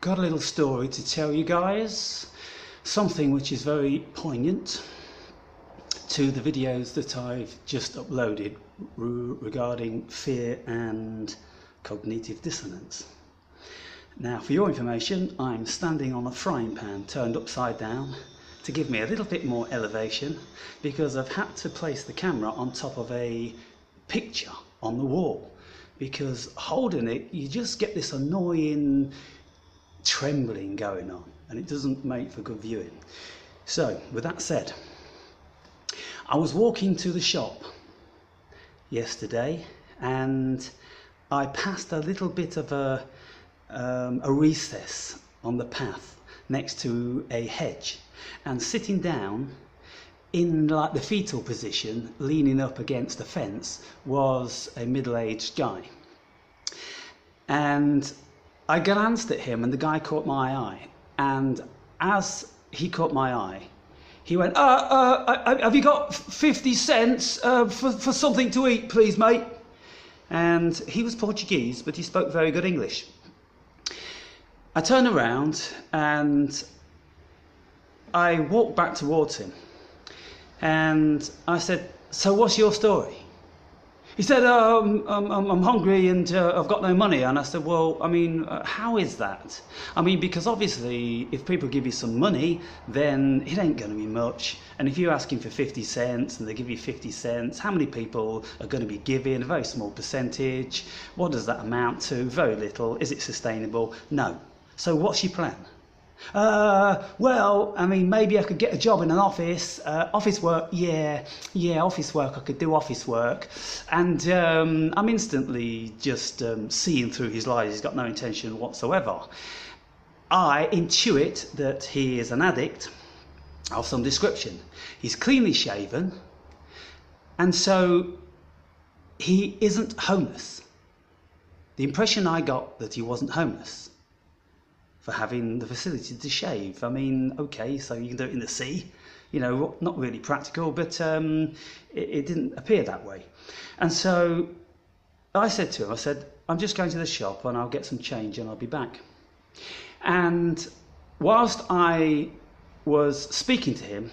got a little story to tell you guys, something which is very poignant to the videos that I've just uploaded regarding fear and cognitive dissonance. Now, for your information, I'm standing on a frying pan turned upside down to give me a little bit more elevation, because I've had to place the camera on top of a picture on the wall, because holding it you just get this annoying trembling going on and it doesn't make for good viewing. So with that said, I was walking to the shop yesterday and I passed a little bit of a recess on the path next to a hedge, and sitting down in like the fetal position, leaning up against the fence, was a middle-aged guy. And I glanced at him and the guy caught my eye, and as he caught my eye he went, have you got 50 cents for something to eat please mate? And he was Portuguese but he spoke very good English. I turned around and I walked back towards him and I said, so what's your story? He said, I'm hungry and I've got no money. And I said, well, I mean, how is that? I mean, because obviously if people give you some money, then it ain't going to be much. And if you're asking for 50 cents and they give you 50 cents, how many people are going to be giving? A very small percentage. What does that amount to? Very little. Is it sustainable? No. So what's your plan? Well, I mean, maybe I could get a job in an office, office work, yeah, office work, I could do office work. And I'm instantly just seeing through his lies. He's got no intention whatsoever. I intuit that he is an addict of some description. He's cleanly shaven, and so he isn't homeless. The impression I got that he wasn't homeless for having the facility to shave. I mean, okay, so you can do it in the sea, you know, not really practical, but it didn't appear that way. And so I said to him, I said, I'm just going to the shop and I'll get some change and I'll be back. And whilst I was speaking to him,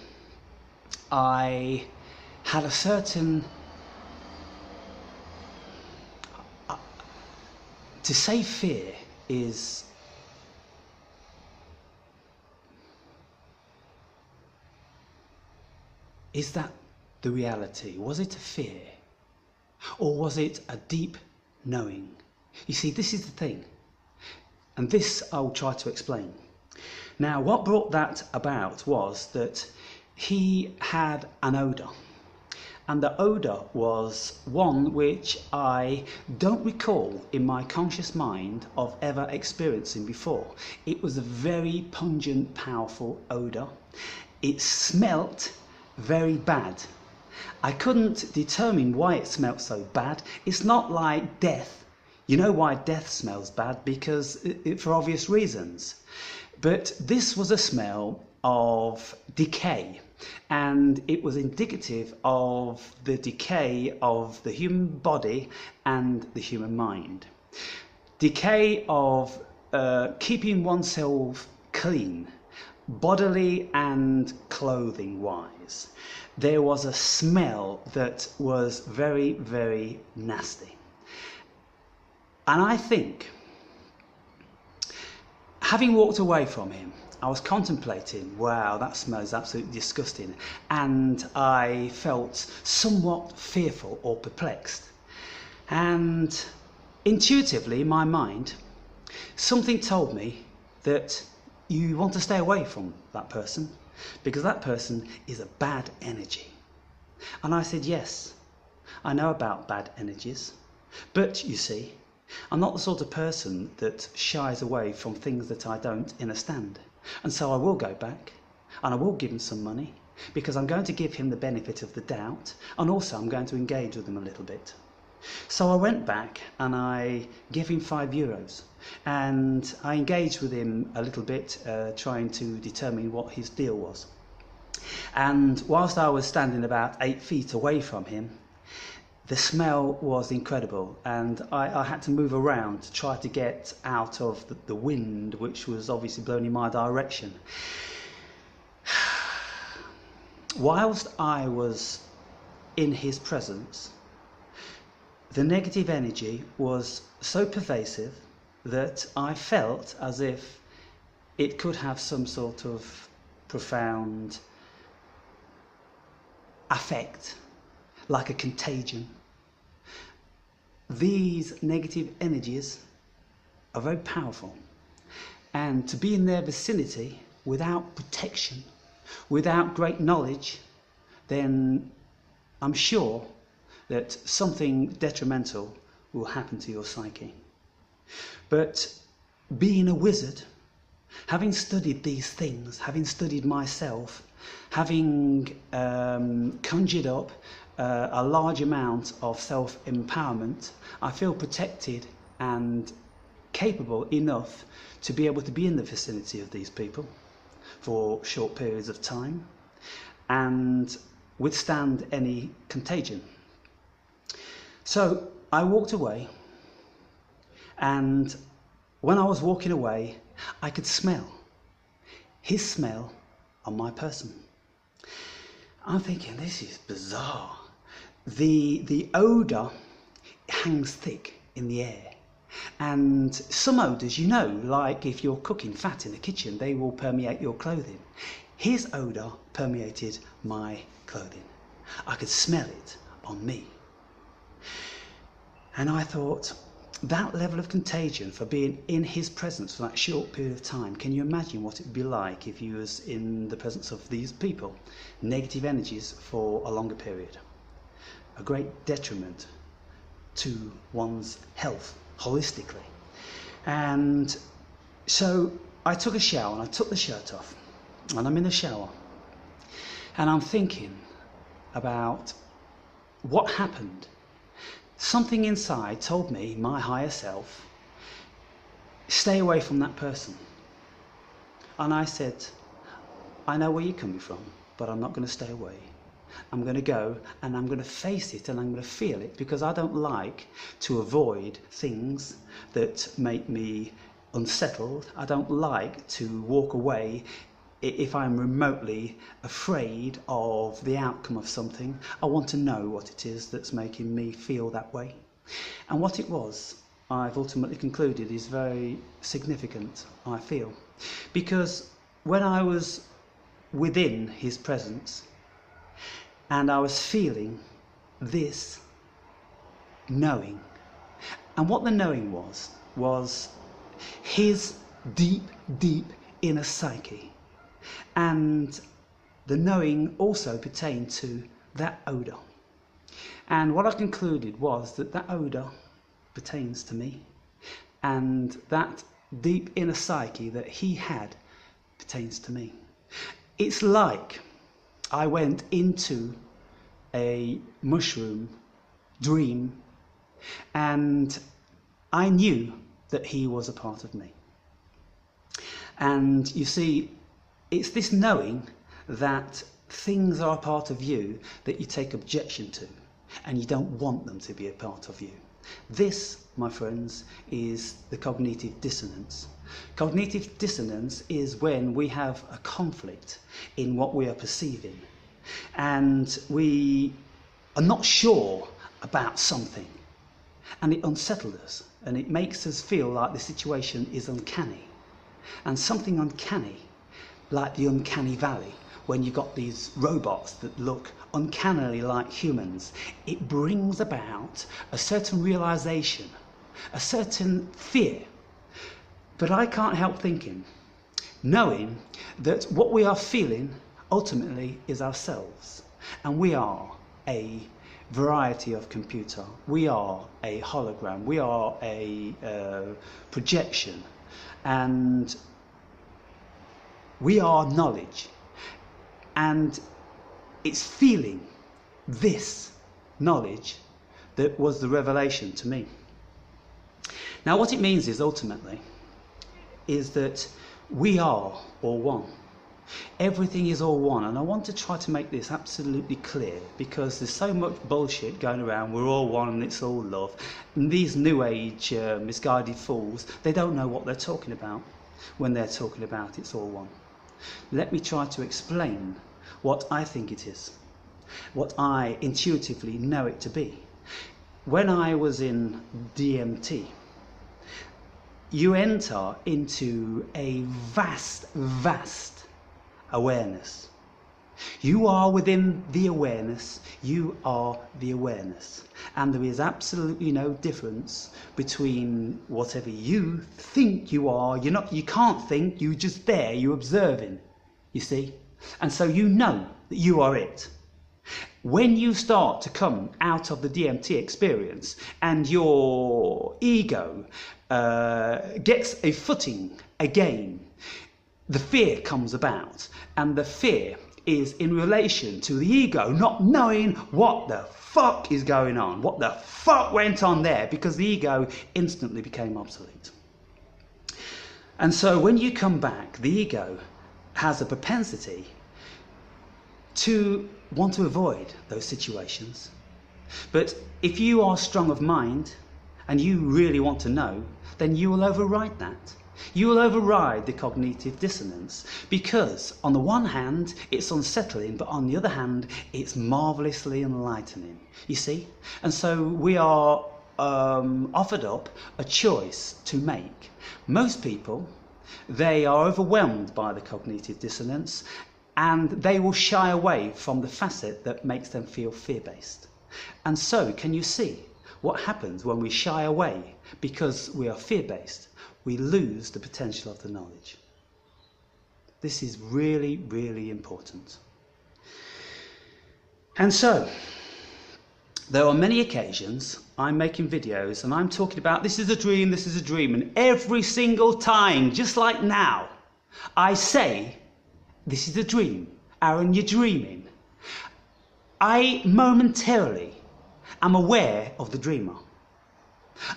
I had a certain, to say fear is that the reality? Was it a fear? Or was it a deep knowing? You see, this is the thing. And this I'll try to explain. Now, what brought that about was that he had an odour. And the odour was one which I don't recall in my conscious mind of ever experiencing before. It was a very pungent, powerful odour. It smelt very bad. I couldn't determine why it smelt so bad. It's not like death. You know why death smells bad? Because for obvious reasons. But this was a smell of decay, and it was indicative of the decay of the human body and the human mind. Decay of keeping oneself clean, bodily and clothing wise. There was a smell that was very, very nasty. And I think, having walked away from him, I was contemplating, wow, that smell is absolutely disgusting. And I felt somewhat fearful or perplexed. And intuitively, in my mind, something told me that you want to stay away from that person, because that person is a bad energy. And I said, yes, I know about bad energies, but you see, I'm not the sort of person that shies away from things that I don't understand. And so I will go back and I will give him some money, because I'm going to give him the benefit of the doubt, and also I'm going to engage with him a little bit. So I went back and I gave him €5, and I engaged with him a little bit, trying to determine what his deal was. And whilst I was standing about 8 feet away from him, The smell was incredible, and I had to move around to try to get out of the wind, which was obviously blowing in my direction. Whilst I was in his presence, the negative energy was so pervasive that I felt as if it could have some sort of profound effect, like a contagion. These negative energies are very powerful, and to be in their vicinity without protection, without great knowledge, then I'm sure that something detrimental will happen to your psyche. But being a wizard, having studied these things, having studied myself, having conjured up a large amount of self-empowerment, I feel protected and capable enough to be able to be in the vicinity of these people for short periods of time and withstand any contagion. So I walked away, and when I was walking away, I could smell his smell on my person. I'm thinking, this is bizarre. The odour hangs thick in the air. And some odours, you know, like if you're cooking fat in the kitchen, they will permeate your clothing. His odour permeated my clothing. I could smell it on me. And I thought, that level of contagion for being in his presence for that short period of time, can you imagine what it would be like if you was in the presence of these people? Negative energies for a longer period. A great detriment to one's health holistically. And so I took a shower and I took the shirt off, and I'm in the shower and I'm thinking about what happened. Something inside told me, my higher self, stay away from that person. And I said, I know where you're coming from, but I'm not going to stay away. I'm going to go and I'm going to face it and I'm going to feel it, because I don't like to avoid things that make me unsettled. I don't like to walk away if I'm remotely afraid of the outcome of something. I want to know what it is that's making me feel that way. And what it was, I've ultimately concluded, is very significant, I feel. Because when I was within his presence and I was feeling this knowing, and what the knowing was his deep, deep inner psyche. And the knowing also pertained to that odour. And what I concluded was that that odour pertains to me, and that deep inner psyche that he had pertains to me. It's like I went into a mushroom dream and I knew that he was a part of me. And you see, it's this knowing that things are a part of you that you take objection to, and you don't want them to be a part of you. This, my friends, is the cognitive dissonance. Cognitive dissonance is when we have a conflict in what we are perceiving, and we are not sure about something, and it unsettles us, and it makes us feel like the situation is uncanny. And something uncanny, like the uncanny valley, when you've got these robots that look uncannily like humans, it brings about a certain realization, a certain fear. But I can't help thinking, knowing that what we are feeling ultimately is ourselves, and we are a variety of computer, we are a hologram, we are a projection, and we are knowledge. And it's feeling this knowledge that was the revelation to me. Now what it means is ultimately is that we are all one. Everything is all one, and I want to try to make this absolutely clear, because there's so much bullshit going around. We're all one and it's all love. And these new age misguided fools, they don't know what they're talking about when they're talking about it's all one. Let me try to explain what I think it is, what I intuitively know it to be. When I was in DMT, you enter into a vast awareness. You are within the awareness, you are the awareness. And there is absolutely no difference between whatever you think you are. You can't think, you're just there, you're observing, you see? And so you know that you are it. When you start to come out of the DMT experience and your ego gets a footing again, the fear comes about, and the fear is in relation to the ego not knowing what the fuck is going on, what the fuck went on there, because the ego instantly became obsolete. And so when you come back, the ego has a propensity to want to avoid those situations. But if you are strong of mind and you really want to know, then you will override that. You will override the cognitive dissonance, because on the one hand it's unsettling, but on the other hand it's marvellously enlightening, you see? And so we are offered up a choice to make. Most people, they are overwhelmed by the cognitive dissonance, and they will shy away from the facet that makes them feel fear-based. And so can you see what happens when we shy away because we are fear-based? We lose the potential of the knowledge. This is really, really important. And so, there are many occasions I'm making videos and I'm talking about this is a dream, and every single time, just like now, I say, this is a dream. Aaron, you're dreaming. I momentarily am aware of the dreamer.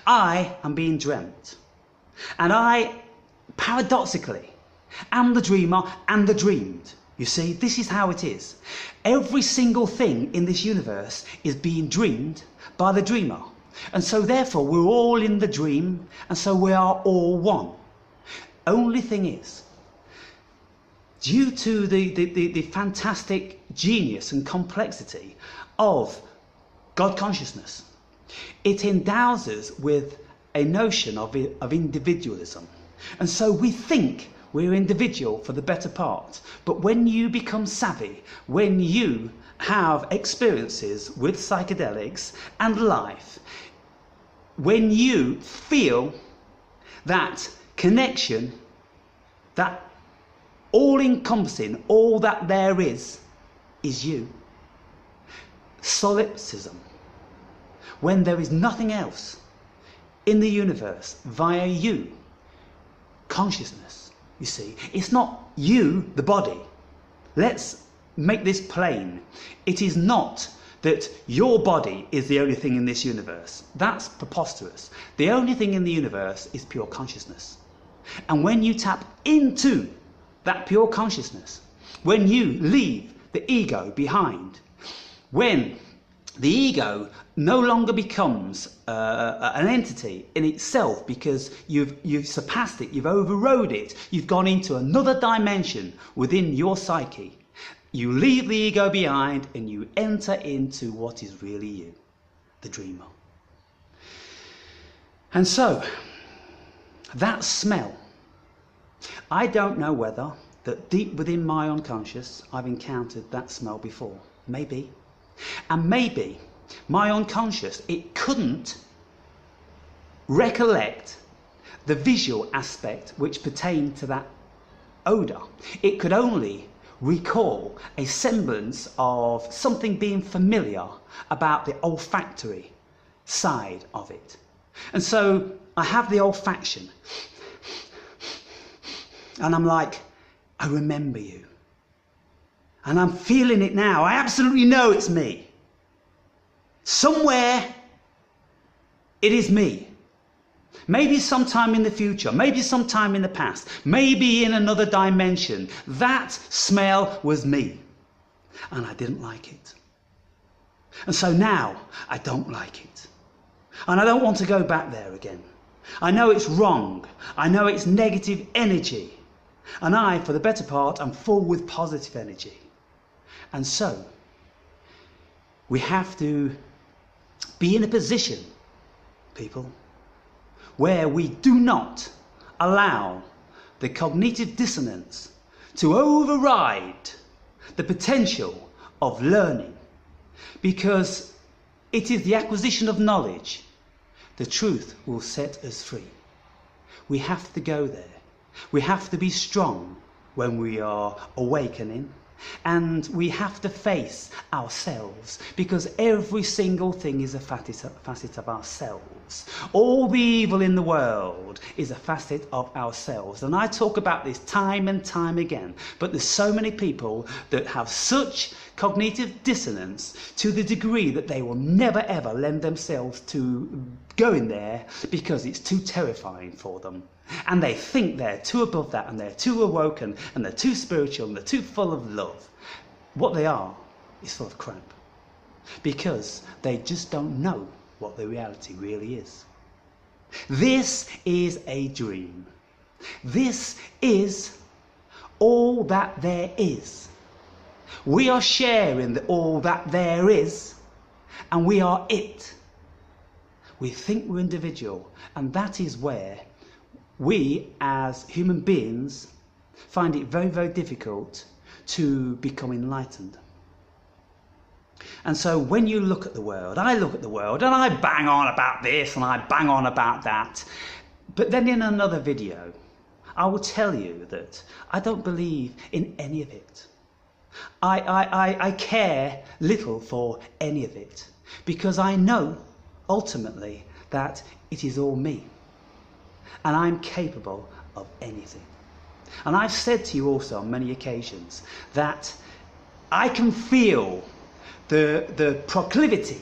I am being dreamt. And I, paradoxically, am the dreamer and the dreamed. You see, this is how it is. Every single thing in this universe is being dreamed by the dreamer. And so therefore we're all in the dream, and so we are all one. Only thing is, due to the fantastic genius and complexity of God consciousness, it endows us with a notion of individualism. And so we think we're individual for the better part. But when you become savvy, when you have experiences with psychedelics and life, when you feel that connection, that all-encompassing, all that there is you. Solipsism. When there is nothing else in the universe via you. Consciousness, you see. It's not you, the body. Let's make this plain. It is not that your body is the only thing in this universe. That's preposterous. The only thing in the universe is pure consciousness. And when you tap into that pure consciousness, when you leave the ego behind, when the ego no longer becomes an entity in itself because you've surpassed it, you've overrode it, you've gone into another dimension within your psyche. You leave the ego behind and you enter into what is really you, the dreamer. And so, that smell, I don't know whether that deep within my unconscious I've encountered that smell before. Maybe. And maybe my unconscious, it couldn't recollect the visual aspect which pertained to that odour. It could only recall a semblance of something being familiar about the olfactory side of it. And so I have the olfaction and I'm like, I remember you. And I'm feeling it now. I absolutely know it's me. Somewhere it is me. maybe sometime in the future, maybe sometime in the past, maybe in another dimension. That smell was me, and I didn't like it. And so now I don't like it, and I don't want to go back there again. I know it's wrong, I know it's negative energy, and I, for the better part, am full with positive energy. And so we have to be in a position, people, where we do not allow the cognitive dissonance to override the potential of learning, because it is the acquisition of knowledge. The truth will set us free. We have to go there. We have to be strong when we are awakening, and we have to face ourselves, because every single thing is a facet of ourselves. All the evil in the world is a facet of ourselves. And I talk about this time and time again, but there's so many people that have such cognitive dissonance to the degree that they will never ever lend themselves to going there, because it's too terrifying for them. And they think they're too above that, and they're too awoken, and they're too spiritual, and they're too full of love. What they are is full of crap, because they just don't know what the reality really is. This is a dream. This is all that there is. We are sharing all that there is, and we are it. We think we're individual, and that is where we as human beings find it very, very difficult to become enlightened. And so when you look at the world, I look at the world and I bang on about this and I bang on about that, but then in another video I will tell you that I don't believe in any of it. I care little for any of it, because I know ultimately that it is all me, and I'm capable of anything. And I've said to you also on many occasions that I can feel the proclivity,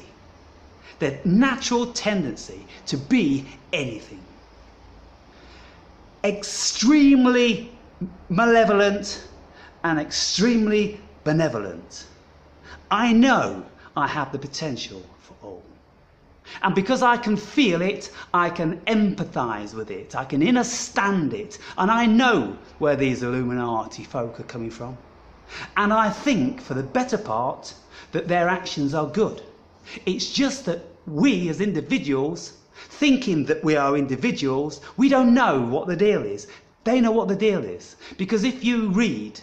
the natural tendency to be anything. Extremely malevolent and extremely benevolent. I know I have the potential for all. And because I can feel it, I can empathise with it, I can understand it, and I know where these Illuminati folk are coming from. And I think, for the better part, that their actions are good. It's just that we as individuals, thinking that we are individuals, we don't know what the deal is. They know what the deal is. Because if you read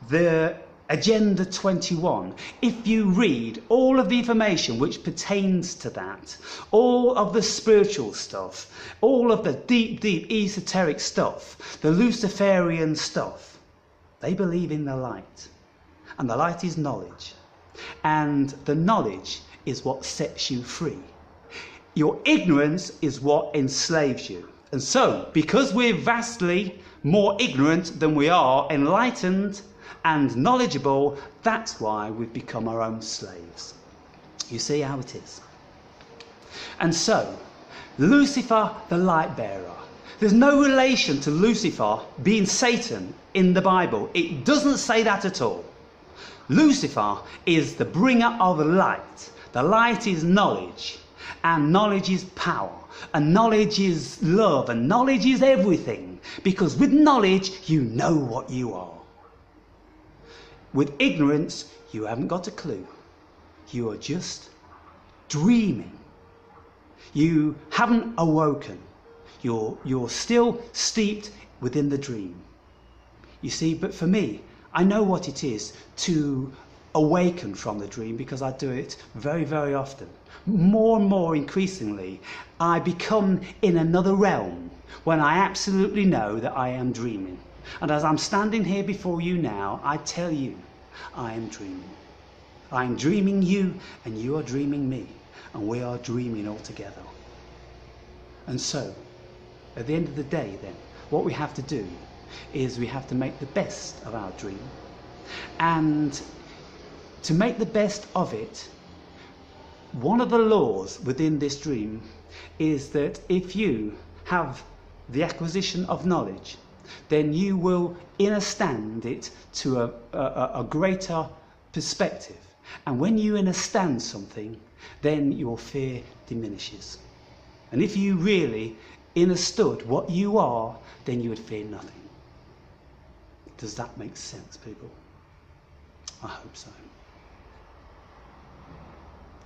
the Agenda 21, if you read all of the information which pertains to that, all of the spiritual stuff, all of the deep, deep esoteric stuff, the Luciferian stuff, they believe in the light. And the light is knowledge. And the knowledge is what sets you free. Your ignorance is what enslaves you. And so, because we're vastly more ignorant than we are enlightened and knowledgeable, that's why we've become our own slaves. You see how it is. And so, Lucifer the light bearer, there's no relation to Lucifer being Satan in the Bible. It doesn't say that at all. Lucifer is the bringer of light. The light is knowledge, and knowledge is power, and knowledge is love, and knowledge is everything, because with knowledge you know what you are. With ignorance, you haven't got a clue. You are just dreaming. You haven't awoken. You're still steeped within the dream. You see, but for me, I know what it is to awaken from the dream, because I do it very, very often. More and more increasingly, I become in another realm when I absolutely know that I am dreaming. And as I'm standing here before you now, I tell you, I am dreaming. I am dreaming you, and you are dreaming me, and we are dreaming all together. And so, at the end of the day then, what we have to do is we have to make the best of our dream. And to make the best of it, one of the laws within this dream is that if you have the acquisition of knowledge, then you will understand it to a greater perspective. And when you understand something, then your fear diminishes. And if you really understood what you are, then you would fear nothing. Does that make sense, people? I hope so.